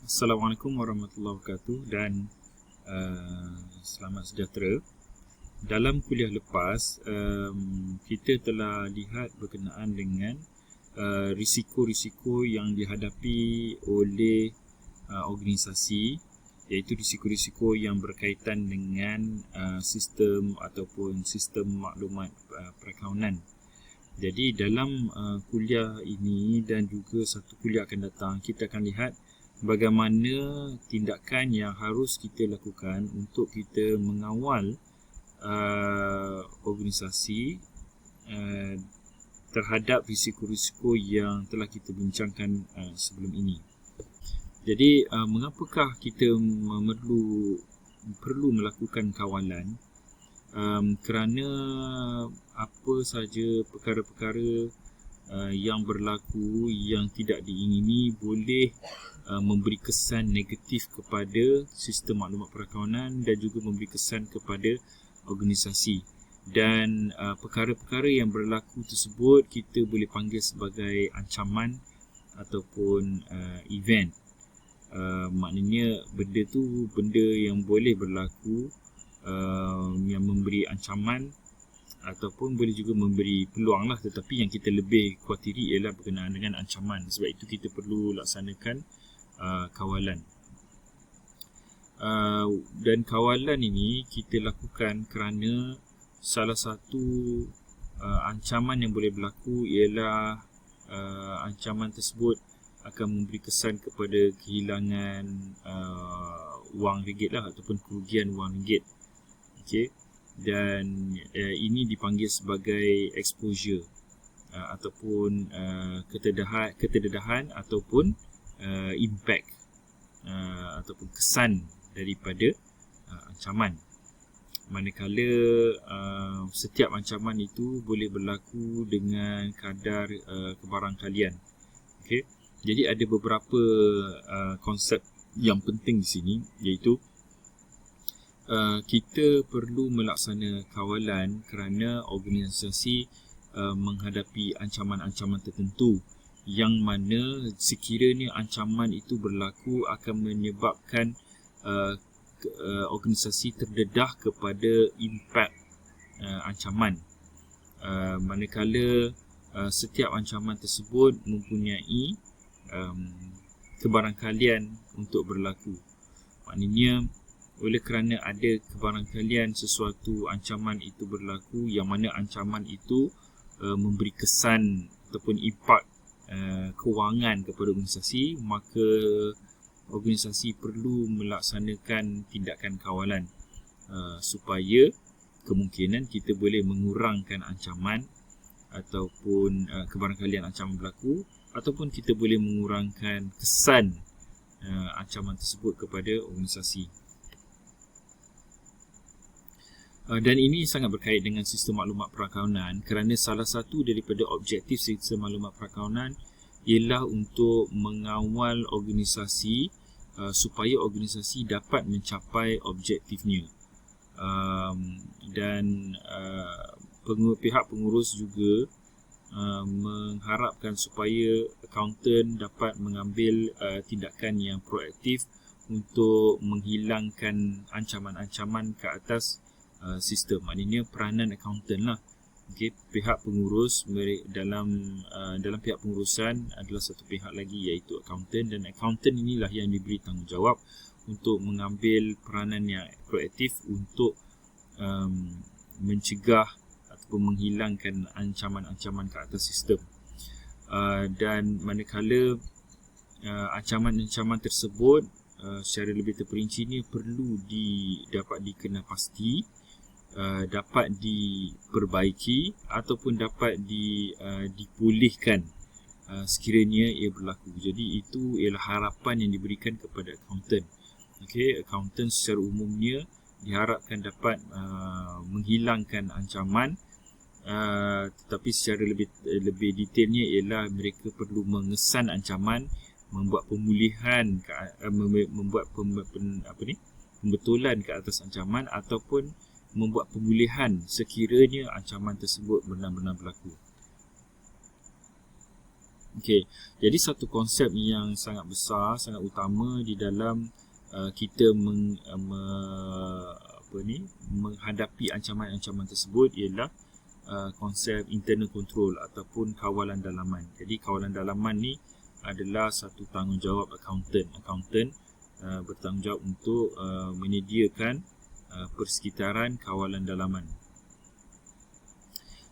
Assalamualaikum warahmatullahi wabarakatuh dan selamat sejahtera. Dalam kuliah lepas, kita telah lihat berkenaan dengan risiko-risiko yang dihadapi oleh organisasi, iaitu risiko-risiko yang berkaitan dengan sistem ataupun sistem maklumat perakaunan. Jadi dalam kuliah ini dan juga satu kuliah akan datang, kita akan lihat bagaimana tindakan yang harus kita lakukan untuk kita mengawal organisasi terhadap risiko-risiko yang telah kita bincangkan sebelum ini. Jadi mengapakah kita perlu melakukan kawalan? Kerana apa saja perkara-perkara yang berlaku yang tidak diingini boleh memberi kesan negatif kepada sistem maklumat perakaunan dan juga memberi kesan kepada organisasi. Dan perkara-perkara yang berlaku tersebut kita boleh panggil sebagai ancaman ataupun event. Maknanya benda tu benda yang boleh berlaku, yang memberi ancaman ataupun boleh juga memberi peluang lah, tetapi yang kita lebih khawatiri ialah berkenaan dengan ancaman. Sebab itu kita perlu laksanakan kawalan. Dan kawalan ini kita lakukan kerana salah satu ancaman yang boleh berlaku ialah ancaman tersebut akan memberi kesan kepada kehilangan wang ringgit lah, ataupun kerugian wang ringgit. Okey. Dan ini dipanggil sebagai exposure ataupun keterdedahan ataupun impact ataupun kesan daripada ancaman. Manakala setiap ancaman itu boleh berlaku dengan kadar kebarangkalian. Okey. Jadi ada beberapa konsep yang penting di sini, iaitu kita perlu melaksana kawalan kerana organisasi menghadapi ancaman-ancaman tertentu yang mana sekiranya ancaman itu berlaku akan menyebabkan organisasi terdedah kepada impak ancaman. Manakala setiap ancaman tersebut mempunyai kebarangkalian untuk berlaku. Maknanya oleh kerana ada kebarangkalian sesuatu ancaman itu berlaku, yang mana ancaman itu memberi kesan ataupun impak kewangan kepada organisasi, maka organisasi perlu melaksanakan tindakan kawalan supaya kemungkinan kita boleh mengurangkan ancaman ataupun kebarangkalian ancaman berlaku, ataupun kita boleh mengurangkan kesan ancaman tersebut kepada organisasi. Dan ini sangat berkait dengan sistem maklumat perakaunan kerana salah satu daripada objektif sistem maklumat perakaunan ialah untuk mengawal organisasi supaya organisasi dapat mencapai objektifnya. Dan pihak pengurus juga mengharapkan supaya akaunten dapat mengambil tindakan yang proaktif untuk menghilangkan ancaman-ancaman ke atas sistem. Maknanya peranan akaunten lah. Okay, pihak pengurus dalam pihak pengurusan adalah satu pihak lagi, iaitu akaunten, dan akaunten inilah yang diberi tanggungjawab untuk mengambil peranan yang proaktif untuk mencegah ataupun menghilangkan ancaman-ancaman ke atas sistem. Dan manakala ancaman-ancaman tersebut secara lebih terperincinya perlu dapat dikenal pasti, dapat diperbaiki ataupun dapat dipulihkan sekiranya ia berlaku. Jadi itu ialah harapan yang diberikan kepada akaunten. Okey, akaunten secara umumnya diharapkan dapat menghilangkan ancaman, tetapi secara lebih detailnya ialah mereka perlu mengesan ancaman, membuat pemulihan, membuat pembetulan ke atas ancaman, ataupun membuat pemulihan sekiranya ancaman tersebut benar-benar berlaku. Okey, jadi satu konsep yang sangat besar, sangat utama di dalam kita menghadapi ancaman-ancaman tersebut ialah konsep internal control ataupun kawalan dalaman. Jadi kawalan dalaman ni adalah satu tanggungjawab accountant bertanggungjawab untuk menyediakan persekitaran kawalan dalaman.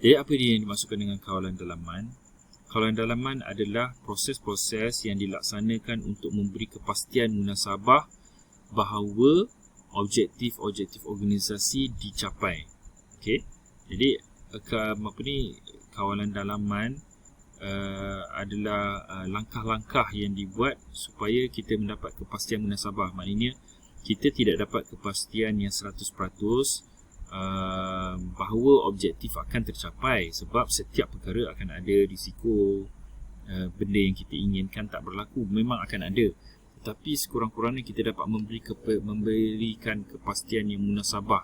Jadi apa dia yang dimaksudkan dengan kawalan dalaman? Kawalan dalaman adalah proses-proses yang dilaksanakan untuk memberi kepastian munasabah bahawa objektif-objektif organisasi dicapai. Okey. Jadi kawalan dalaman adalah langkah-langkah yang dibuat supaya kita mendapat kepastian munasabah. Maknanya kita tidak dapat kepastian yang 100% bahawa objektif akan tercapai, sebab setiap perkara akan ada risiko benda yang kita inginkan tak berlaku, memang akan ada. Tetapi sekurang-kurangnya kita dapat memberikan kepastian yang munasabah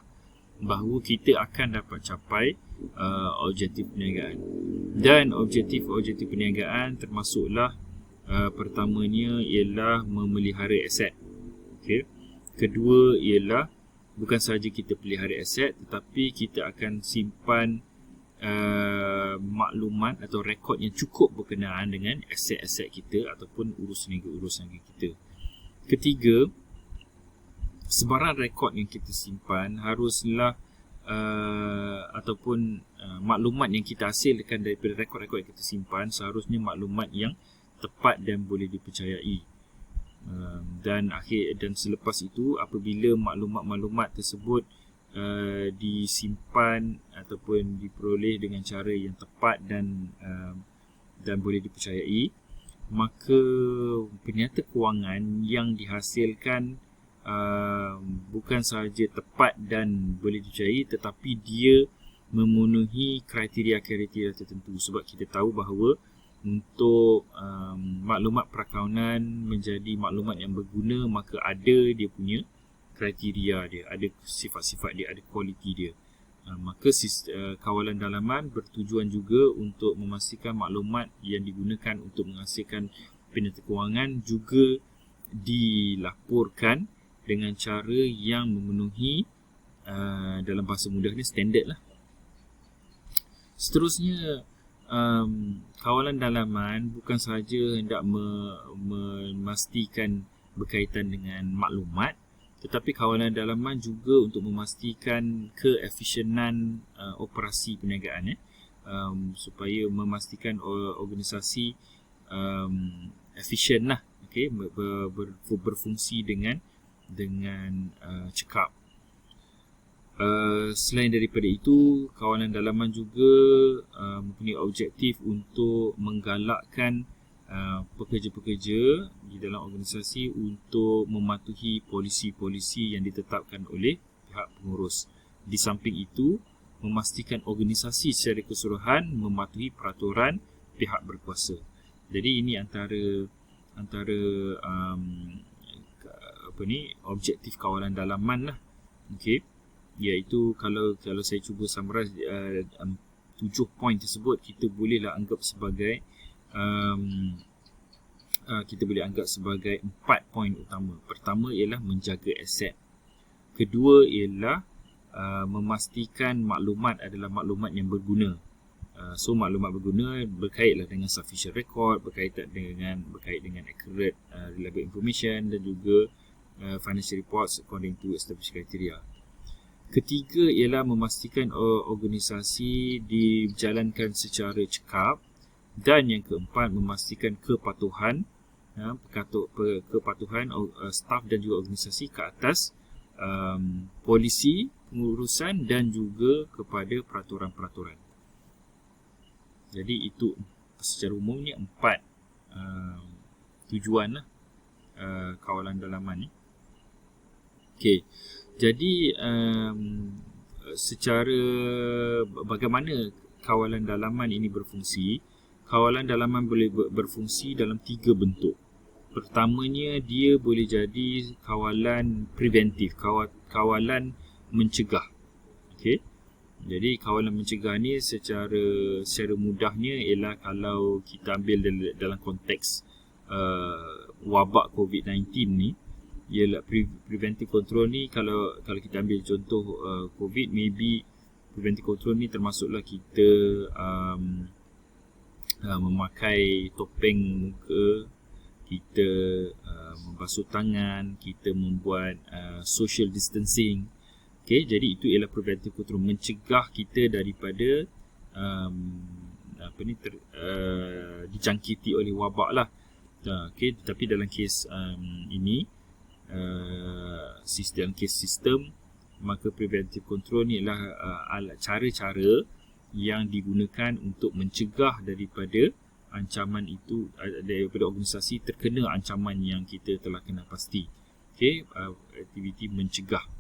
bahawa kita akan dapat capai objektif perniagaan. Dan objektif perniagaan termasuklah pertamanya ialah memelihara aset. Okay. Kedua ialah bukan sahaja kita pelihara aset, tetapi kita akan simpan maklumat atau rekod yang cukup berkenaan dengan aset-aset kita ataupun urusan kita. Ketiga, sebarang rekod yang kita simpan haruslah ataupun maklumat yang kita hasilkan daripada rekod-rekod yang kita simpan seharusnya maklumat yang tepat dan boleh dipercayai. Dan selepas itu, apabila maklumat-maklumat tersebut disimpan ataupun diperoleh dengan cara yang tepat dan boleh dipercayai, maka penyata kewangan yang dihasilkan bukan sahaja tepat dan boleh dipercayai, tetapi dia memenuhi kriteria-kriteria tertentu. Sebab kita tahu bahawa untuk maklumat perakaunan menjadi maklumat yang berguna, maka ada dia punya kriteria dia, ada sifat-sifat dia, ada kualiti dia. Maka kawalan dalaman bertujuan juga untuk memastikan maklumat yang digunakan untuk menghasilkan penyata kewangan juga dilaporkan dengan cara yang memenuhi dalam bahasa mudahnya standard lah. Seterusnya, kawalan dalaman bukan sahaja hendak memastikan berkaitan dengan maklumat, tetapi kawalan dalaman juga untuk memastikan keefisienan operasi perniagaan, supaya memastikan organisasi efisien lah, okay, berfungsi dengan cekap. Selain daripada itu, kawalan dalaman juga mempunyai objektif untuk menggalakkan pekerja-pekerja di dalam organisasi untuk mematuhi polisi-polisi yang ditetapkan oleh pihak pengurus. Di samping itu, memastikan organisasi secara keseluruhan mematuhi peraturan pihak berkuasa. Jadi ini antara objektif kawalan dalaman lah. Okey. Iaitu kalau saya cuba summarize 7 poin tersebut, kita bolehlah anggap sebagai 4 poin utama. Pertama ialah menjaga aset. Kedua ialah memastikan maklumat adalah maklumat yang berguna. So maklumat berguna berkaitlah dengan sufficient record, berkait dengan accurate reliable information dan juga financial reports according to established criteria. Ketiga ialah memastikan organisasi dijalankan secara cekap, dan yang keempat memastikan kepatuhan staf dan juga organisasi ke atas polisi, pengurusan dan juga kepada peraturan-peraturan. Jadi itu secara umumnya 4 tujuan lah kawalan dalaman ni. Okey. Jadi secara bagaimana kawalan dalaman ini berfungsi? Kawalan dalaman boleh berfungsi dalam 3 bentuk. Pertamanya, dia boleh jadi kawalan preventif, kawalan mencegah. Okey. Jadi kawalan mencegah ni secara mudahnya ialah kalau kita ambil dalam konteks wabak COVID-19 ni, ialah preventive control ni, kalau kita ambil contoh COVID, maybe preventive control ni termasuklah kita memakai topeng muka, kita membasuh tangan, kita membuat social distancing. Okay, jadi itu ialah preventive control, mencegah kita daripada dijangkiti oleh wabak lah. Okay, tetapi dalam kes ini dalam kes sistem, maka preventive control ni adalah cara-cara yang digunakan untuk mencegah daripada ancaman itu, daripada organisasi terkena ancaman yang kita telah kenal pasti. Okay, aktiviti mencegah.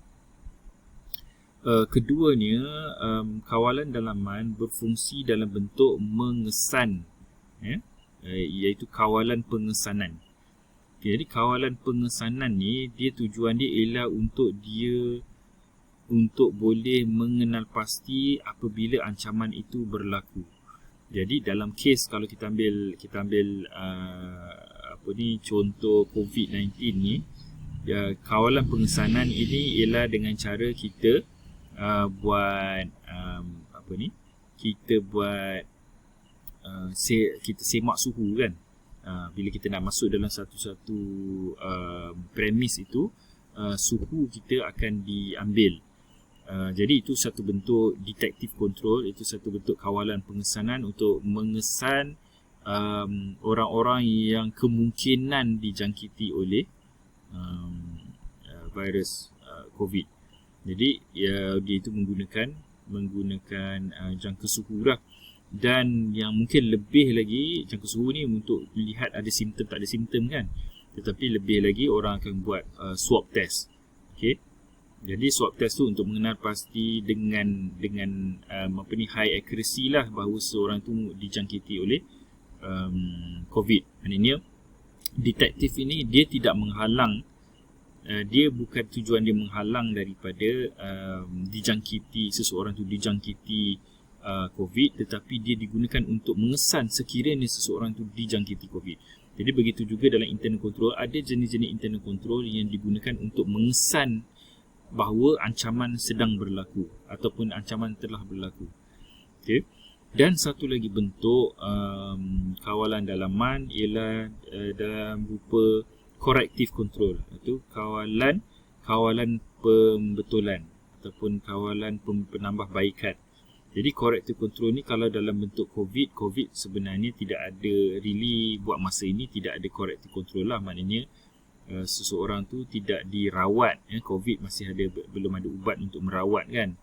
Keduanya, kawalan dalaman berfungsi dalam bentuk mengesan, iaitu kawalan pengesanan. Okay, jadi kawalan pengesanan ni, tujuan dia ialah untuk boleh mengenal pasti apabila ancaman itu berlaku. Jadi dalam kes, kalau kita ambil contoh COVID-19 ni, kawalan pengesanan ini ialah dengan cara kita kita semak suhu kan. Bila kita nak masuk dalam satu premis itu, suhu kita akan diambil. Jadi itu satu bentuk detective control, itu satu bentuk kawalan pengesanan untuk mengesan orang-orang yang kemungkinan dijangkiti oleh virus COVID. Jadi dia itu menggunakan jangka suhu lah. Dan yang mungkin lebih lagi, jangka suhu ni untuk lihat ada simptom tak ada simptom kan. Tetapi lebih lagi orang akan buat swab test. Okay. Jadi swab test tu untuk mengenal pasti dengan high accuracy lah bahawa seorang tu dijangkiti oleh COVID. Maknanya detektif ini dia tidak menghalang, dia bukan tujuan dia menghalang daripada seseorang tu dijangkiti COVID, tetapi dia digunakan untuk mengesan sekiranya seseorang tu dijangkiti COVID. Jadi begitu juga dalam internal control, ada jenis-jenis internal control yang digunakan untuk mengesan bahawa ancaman sedang berlaku ataupun ancaman telah berlaku. Okay. Dan satu lagi bentuk kawalan dalaman ialah dalam rupa corrective control, iaitu kawalan pembetulan ataupun kawalan penambahbaikan. Jadi corrective control ni kalau dalam bentuk COVID sebenarnya tidak ada, really buat masa ini tidak ada corrective control lah. Maknanya seseorang tu tidak dirawat, COVID masih belum ada ubat untuk merawat kan.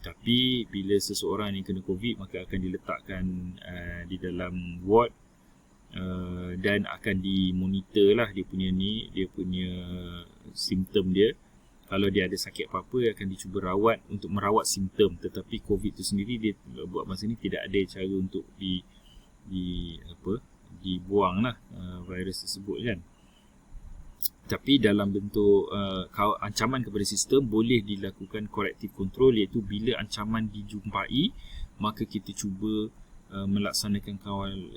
Tapi bila seseorang yang kena COVID, maka akan diletakkan di dalam ward dan akan dimonitor lah dia punya simptom dia. Kalau dia ada sakit apa-apa, akan dicuba rawat untuk merawat simptom. Tetapi COVID tu sendiri, dia buat masa ni tidak ada cara untuk dibuang lah virus tersebut kan. Tapi dalam bentuk ancaman kepada sistem, boleh dilakukan corrective control, iaitu bila ancaman dijumpai, maka kita cuba melaksanakan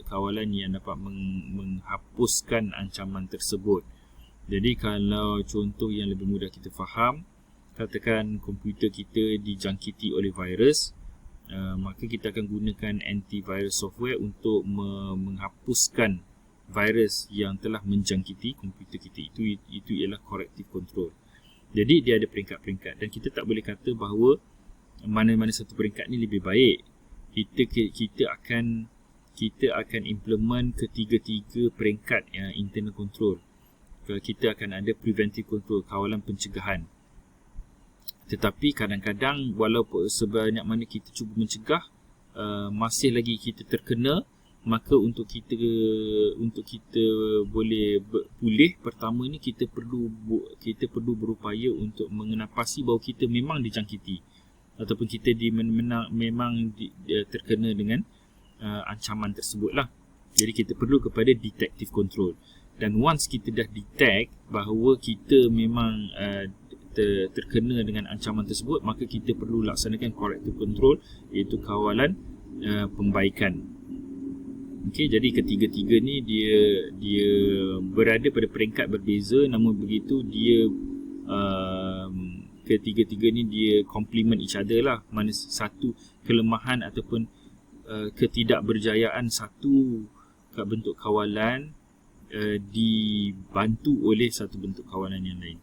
kawalan yang dapat menghapuskan ancaman tersebut. Jadi kalau contoh yang lebih mudah kita faham, katakan komputer kita dijangkiti oleh virus, maka kita akan gunakan antivirus software untuk menghapuskan virus yang telah menjangkiti komputer kita. Itu ialah corrective control. Jadi dia ada peringkat-peringkat dan kita tak boleh kata bahawa mana-mana satu peringkat ni lebih baik. Kita akan implement ketiga-tiga peringkat internal control. Kita akan ada preventive control, kawalan pencegahan. Tetapi kadang-kadang walaupun sebanyak mana kita cuba mencegah, masih lagi kita terkena, maka untuk kita boleh pulih, pertama ni kita perlu berupaya untuk mengenal pasti bahawa kita memang dijangkiti ataupun kita memang terkena dengan ancaman tersebut lah. Jadi kita perlu kepada detective control. Dan once kita dah detect bahawa kita memang terkena dengan ancaman tersebut, maka kita perlu laksanakan corrective control, iaitu kawalan pembaikan. Okey, jadi ketiga-tiga ni dia berada pada peringkat berbeza, namun begitu dia ketiga-tiga ni dia complement each other lah. Mana satu kelemahan ataupun ketidakberjayaan satu bentuk kawalan dibantu oleh satu bentuk kawalan yang lain.